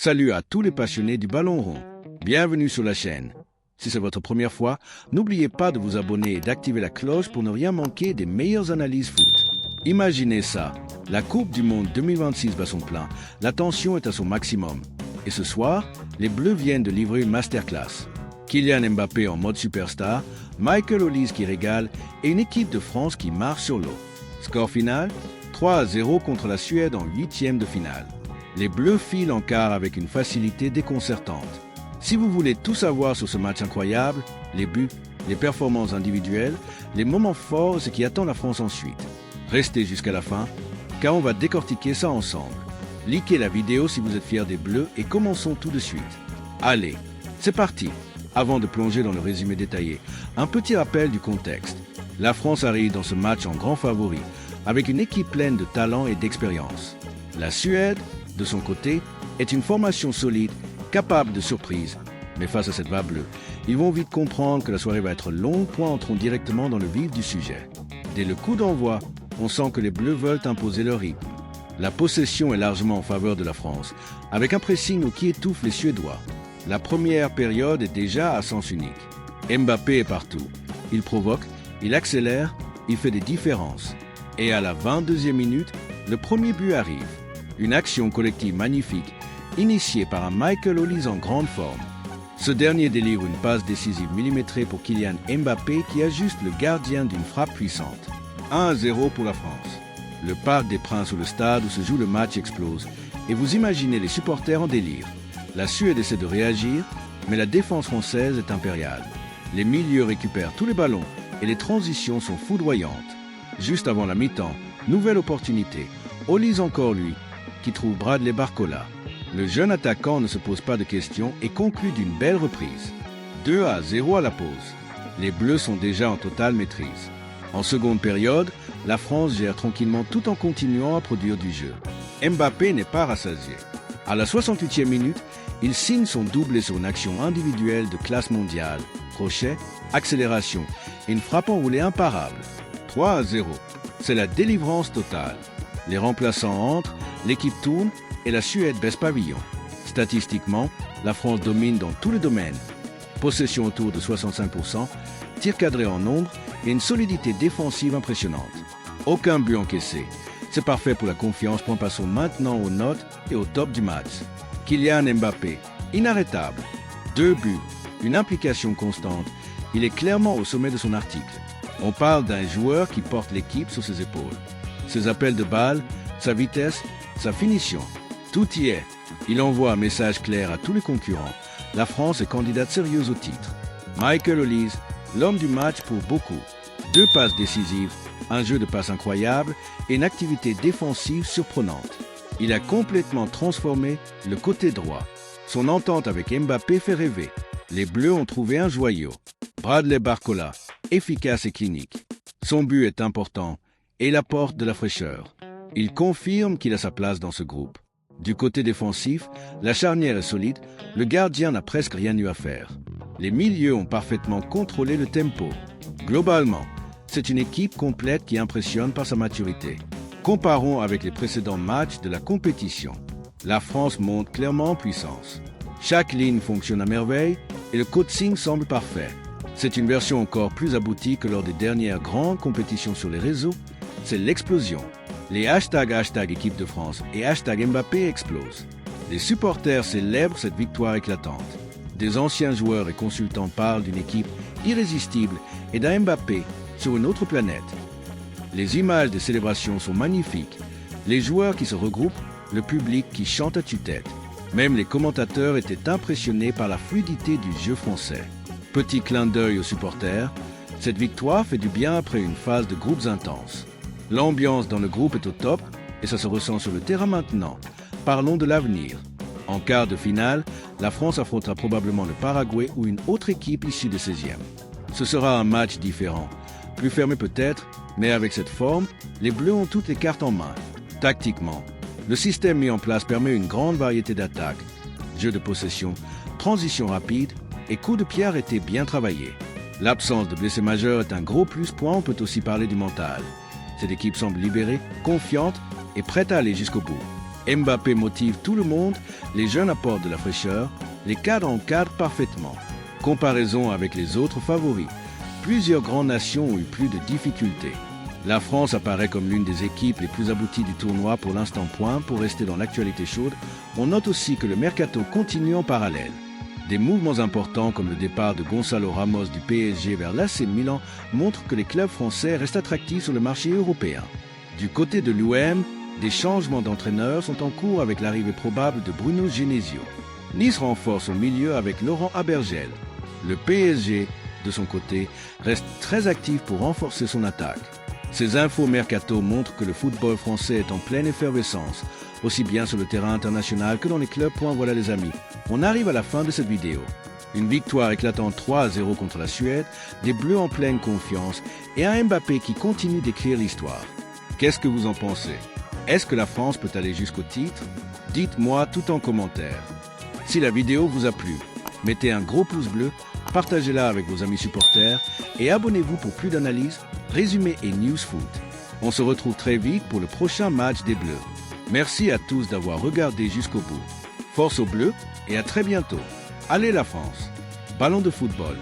Salut à tous les passionnés du ballon rond. Bienvenue sur la chaîne. Si c'est votre première fois, n'oubliez pas de vous abonner et d'activer la cloche pour ne rien manquer des meilleures analyses foot. Imaginez ça, la Coupe du Monde 2026 bat son plein, la tension est à son maximum. Et ce soir, les Bleus viennent de livrer une masterclass. Kylian Mbappé en mode superstar, Michael Olise qui régale et une équipe de France qui marche sur l'eau. Score final, 3-0 contre la Suède en huitième de finale. Les Bleus filent en quart avec une facilité déconcertante. Si vous voulez tout savoir sur ce match incroyable, les buts, les performances individuelles, les moments forts et ce qui attend la France ensuite, restez jusqu'à la fin, car on va décortiquer ça ensemble. Likez la vidéo si vous êtes fiers des Bleus et commençons tout de suite. Allez, c'est parti. Avant de plonger dans le résumé détaillé, un petit rappel du contexte. La France arrive dans ce match en grand favori, avec une équipe pleine de talent et d'expérience. La Suède, de son côté, est une formation solide, capable de surprise. Mais face à cette vague bleue, ils vont vite comprendre que la soirée va être longue, point entrons directement dans le vif du sujet. Dès le coup d'envoi, on sent que les Bleus veulent imposer leur rythme. La possession est largement en faveur de la France, avec un pressing qui étouffe les Suédois. La première période est déjà à sens unique. Mbappé est partout. Il provoque, il accélère, il fait des différences. Et à la 22e minute, le premier but arrive. Une action collective magnifique, initiée par un Michael Olise en grande forme. Ce dernier délivre une passe décisive millimétrée pour Kylian Mbappé qui ajuste le gardien d'une frappe puissante. 1-0 pour la France. Le Parc des Princes ou le stade où se joue le match explose et vous imaginez les supporters en délire. La Suède essaie de réagir, mais la défense française est impériale. Les milieux récupèrent tous les ballons et les transitions sont foudroyantes. Juste avant la mi-temps, nouvelle opportunité. Olise encore lui, qui trouve Bradley Barcola. Le jeune attaquant ne se pose pas de questions et conclut d'une belle reprise. 2-0 à la pause. Les Bleus sont déjà en totale maîtrise. En seconde période, la France gère tranquillement tout en continuant à produire du jeu. Mbappé n'est pas rassasié. À la 68e minute, il signe son doublé sur une action individuelle de classe mondiale. Crochet, accélération et une frappe enroulée imparable. 3-0. C'est la délivrance totale. Les remplaçants entrent, l'équipe tourne et la Suède baisse pavillon. Statistiquement, la France domine dans tous les domaines. Possession autour de 65%, tir cadré en nombre et une solidité défensive impressionnante. Aucun but encaissé. C'est parfait pour la confiance. Passons maintenant aux notes et au top du match. Kylian Mbappé, inarrêtable. 2 buts, une implication constante. Il est clairement au sommet de son article. On parle d'un joueur qui porte l'équipe sur ses épaules. Ses appels de balles, sa vitesse, sa finition. Tout y est. Il envoie un message clair à tous les concurrents. La France est candidate sérieuse au titre. Michael Olise, l'homme du match pour beaucoup. 2 passes décisives, un jeu de passes incroyable et une activité défensive surprenante. Il a complètement transformé le côté droit. Son entente avec Mbappé fait rêver. Les Bleus ont trouvé un joyau. Bradley Barcola, efficace et clinique. Son but est important et il apporte de la fraîcheur. Il confirme qu'il a sa place dans ce groupe. Du côté défensif, la charnière est solide, le gardien n'a presque rien eu à faire. Les milieux ont parfaitement contrôlé le tempo. Globalement, c'est une équipe complète qui impressionne par sa maturité. Comparons avec les précédents matchs de la compétition. La France monte clairement en puissance. Chaque ligne fonctionne à merveille et le coaching semble parfait. C'est une version encore plus aboutie que lors des dernières grandes compétitions sur les réseaux. C'est l'explosion. Les hashtags équipe de France et hashtag Mbappé explosent. Les supporters célèbrent cette victoire éclatante. Des anciens joueurs et consultants parlent d'une équipe irrésistible et d'un Mbappé sur une autre planète. Les images des célébrations sont magnifiques. Les joueurs qui se regroupent, le public qui chante à tue-tête. Même les commentateurs étaient impressionnés par la fluidité du jeu français. Petit clin d'œil aux supporters, cette victoire fait du bien après une phase de groupes intenses. L'ambiance dans le groupe est au top et ça se ressent sur le terrain maintenant. Parlons de l'avenir. En quart de finale, la France affrontera probablement le Paraguay ou une autre équipe issue des 16e. Ce sera un match différent. Plus fermé peut-être, mais avec cette forme, les Bleus ont toutes les cartes en main. Tactiquement, le système mis en place permet une grande variété d'attaques. Jeu de possession, transition rapide et coups de pied arrêtés bien travaillés. L'absence de blessés majeurs est un gros plus point, on peut aussi parler du mental. Cette équipe semble libérée, confiante et prête à aller jusqu'au bout. Mbappé motive tout le monde, les jeunes apportent de la fraîcheur, les cadres encadrent parfaitement. Comparaison avec les autres favoris. Plusieurs grandes nations ont eu plus de difficultés. La France apparaît comme l'une des équipes les plus abouties du tournoi pour l'instant point. Pour rester dans l'actualité chaude, on note aussi que le mercato continue en parallèle. Des mouvements importants comme le départ de Gonzalo Ramos du PSG vers l'AC Milan montrent que les clubs français restent attractifs sur le marché européen. Du côté de l'OM, des changements d'entraîneurs sont en cours avec l'arrivée probable de Bruno Genesio. Nice renforce au milieu avec Laurent Abergel. Le PSG, de son côté, reste très actif pour renforcer son attaque. Ces infos mercato montrent que le football français est en pleine effervescence, aussi bien sur le terrain international que dans les clubs. Voilà les amis, on arrive à la fin de cette vidéo. Une victoire éclatante 3-0 contre la Suède, des Bleus en pleine confiance et un Mbappé qui continue d'écrire l'histoire. Qu'est-ce que vous en pensez? Est-ce que la France peut aller jusqu'au titre? Dites-moi tout en commentaire. Si la vidéo vous a plu, mettez un gros pouce bleu, partagez-la avec vos amis supporters et abonnez-vous pour plus d'analyses, résumés et news foot. On se retrouve très vite pour le prochain match des Bleus. Merci à tous d'avoir regardé jusqu'au bout. Force aux Bleus et à très bientôt. Allez la France! Ballon de football.